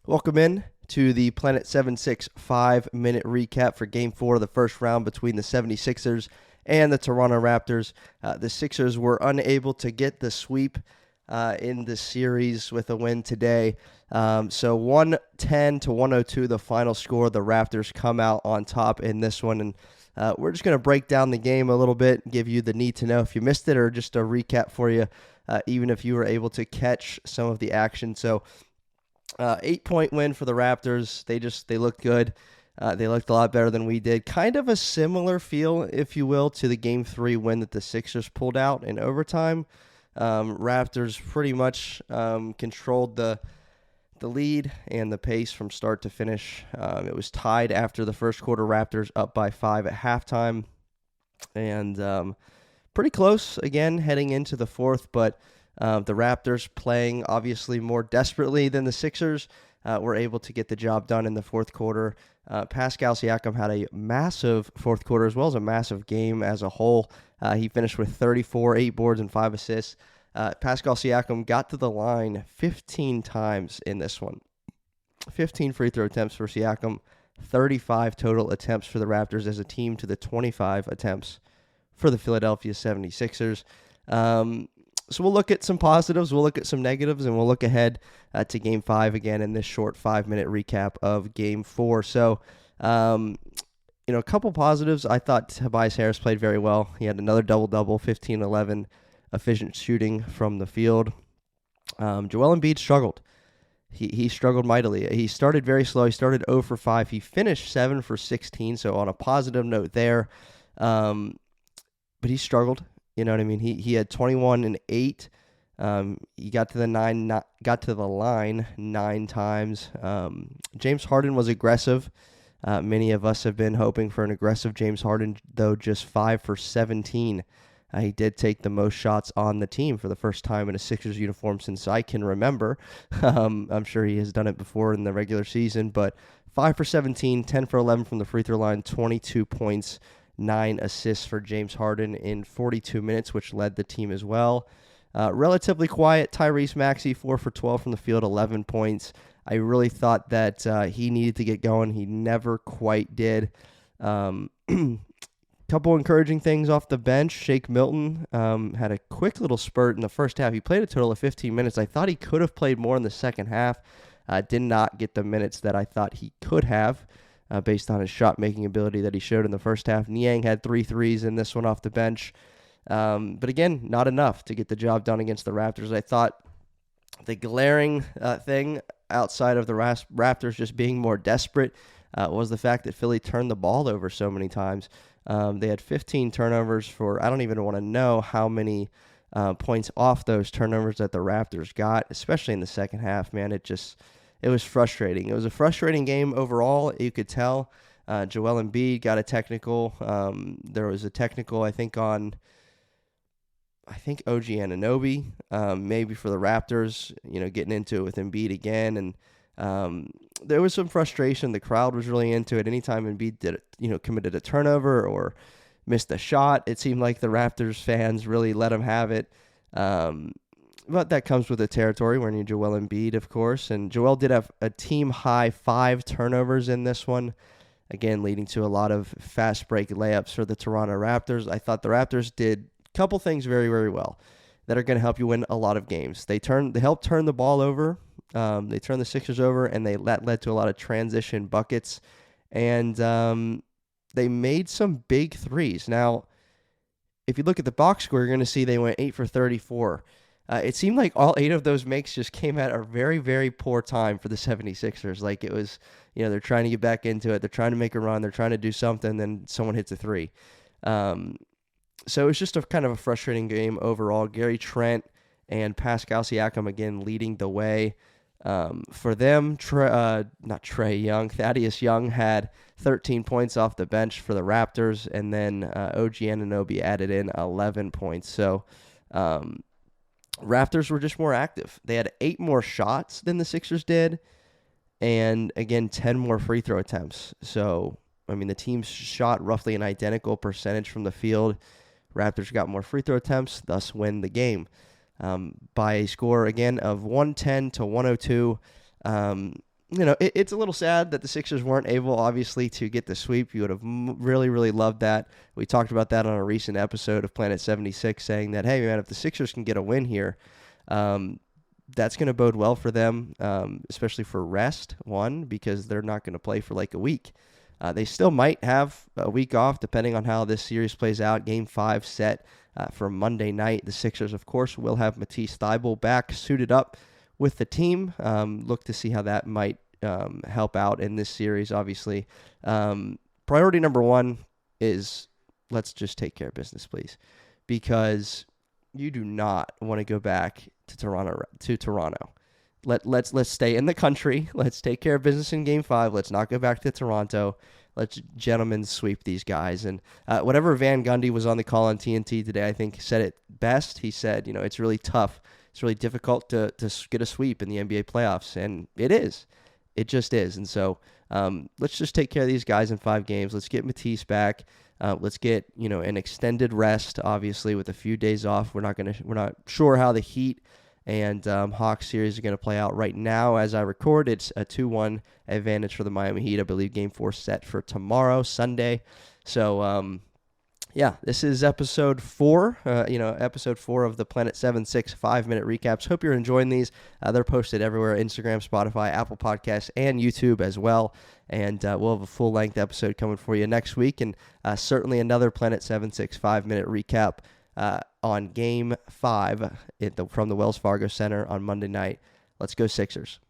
Welcome in to the Planet 7-6 5-minute recap for Game 4 of the first round between the 76ers and the Toronto Raptors. The Sixers were unable to get the sweep in the series with a win today. So 110 to 102, the final score. The Raptors come out on top in this one. And we're just going to break down the game a little bit, give you the need to know if you missed it, or just a recap for you, even if you were able to catch some of the action. So 8-point win for the Raptors. They looked good. They looked a lot better than we did. Kind of a similar feel, if you will, to the Game 3 win that the Sixers pulled out in overtime. Raptors pretty much controlled the lead and the pace from start to finish. It was tied after the first quarter. Raptors up by 5 at halftime. And pretty close again heading into the fourth, but the Raptors, playing obviously more desperately than the Sixers, were able to get the job done in the fourth quarter. Pascal Siakam had a massive fourth quarter as well as a massive game as a whole. He finished with 34, 8 boards, and 5 assists. Pascal Siakam got to the line 15 times in this one. 15 free throw attempts for Siakam, 35 total attempts for the Raptors as a team to the 25 attempts for the Philadelphia 76ers. So we'll look at some positives, we'll look at some negatives, and we'll look ahead to Game 5 again in this short 5-minute recap of Game 4. So, a couple positives. I thought Tobias Harris played very well. He had another double-double, 15-11, efficient shooting from the field. Joel Embiid struggled. He struggled mightily. He started very slow. He started 0 for 5. He finished 7 for 16, so on a positive note there. But he struggled. You know what I mean? He had 21 and 8. He got to the line 9 times. James Harden was aggressive. Many of us have been hoping for an aggressive James Harden, though just 5 for 17. He did take the most shots on the team for the first time in a Sixers uniform since I can remember. I'm sure he has done it before in the regular season, but 5 for 17, 10 for 11 from the free throw line, 22 points. 9 assists for James Harden in 42 minutes, which led the team as well. Relatively quiet, Tyrese Maxey, 4 for 12 from the field, 11 points. I really thought that he needed to get going. He never quite did. Couple encouraging things off the bench. Shake Milton had a quick little spurt in the first half. He played a total of 15 minutes. I thought he could have played more in the second half. Did not get the minutes that I thought he could have. Based on his shot-making ability that he showed in the first half. Niang had 3 threes in this one off the bench. But again, not enough to get the job done against the Raptors. I thought the glaring thing outside of the Raptors just being more desperate was the fact that Philly turned the ball over so many times. They had 15 turnovers for, I don't even want to know how many points off those turnovers that the Raptors got, especially in the second half, man. It was frustrating. It was a frustrating game overall. You could tell. Joel Embiid got a technical. There was a technical, I think, on OG Anunoby, maybe for the Raptors, getting into it with Embiid again. And there was some frustration. The crowd was really into it. Anytime Embiid committed a turnover or missed a shot, it seemed like the Raptors fans really let him have it. But that comes with the territory when you're Joel Embiid, of course. And Joel did have a team-high 5 turnovers in this one, again, leading to a lot of fast break layups for the Toronto Raptors. I thought the Raptors did a couple things very, very well that are going to help you win a lot of games. They helped turn the ball over. They turned the Sixers over, and that led to a lot of transition buckets. And they made some big threes. Now, if you look at the box score, you're going to see they went 8 for 34. It seemed like all 8 of those makes just came at a very, very poor time for the 76ers. Like it was, they're trying to get back into it. They're trying to make a run. They're trying to do something. Then someone hits a 3. So it was just a kind of a frustrating game overall. Gary Trent and Pascal Siakam again leading the way. For them, Thaddeus Young had 13 points off the bench for the Raptors. And then OG Anunoby added in 11 points. So, Raptors were just more active. They had 8 more shots than the Sixers did, and again, 10 more free throw attempts. So, the teams shot roughly an identical percentage from the field. Raptors got more free throw attempts, thus win the game by a score, again, of 110 to 102. it's a little sad that the Sixers weren't able, obviously, to get the sweep. You would have really, really loved that. We talked about that on a recent episode of Planet 76, saying that, hey, man, if the Sixers can get a win here, that's going to bode well for them, especially for rest, one, because they're not going to play for like a week. They still might have a week off, depending on how this series plays out. Game 5 set for Monday night. The Sixers, of course, will have Matisse Thybulle back, suited up with the team. Look to see how that might help out in this series, obviously. Priority number one is let's just take care of business, please, because you do not want to go back to Toronto. Let's stay in the country. Let's take care of business in Game 5. Let's not go back to Toronto. Let's gentlemen sweep these guys. And whatever Van Gundy was on the call on TNT today, I think said it best. He said, it's really tough. It's really difficult to get a sweep in the NBA playoffs, and it is. It just is. And so let's just take care of these guys in 5 games. Let's get Matisse back. Let's get an extended rest, obviously, with a few days off. We're not sure how the Heat and Hawks series are going to play out right now. As I record, it's a 2-1 advantage for the Miami Heat. I believe Game 4 set for tomorrow, Sunday. So, this is episode 4, episode 4 of the Planet 76 5-minute recaps. Hope you're enjoying these. They're posted everywhere, Instagram, Spotify, Apple Podcasts, and YouTube as well. And we'll have a full-length episode coming for you next week, and certainly another Planet 76 5-minute recap on Game 5 from the Wells Fargo Center on Monday night. Let's go Sixers.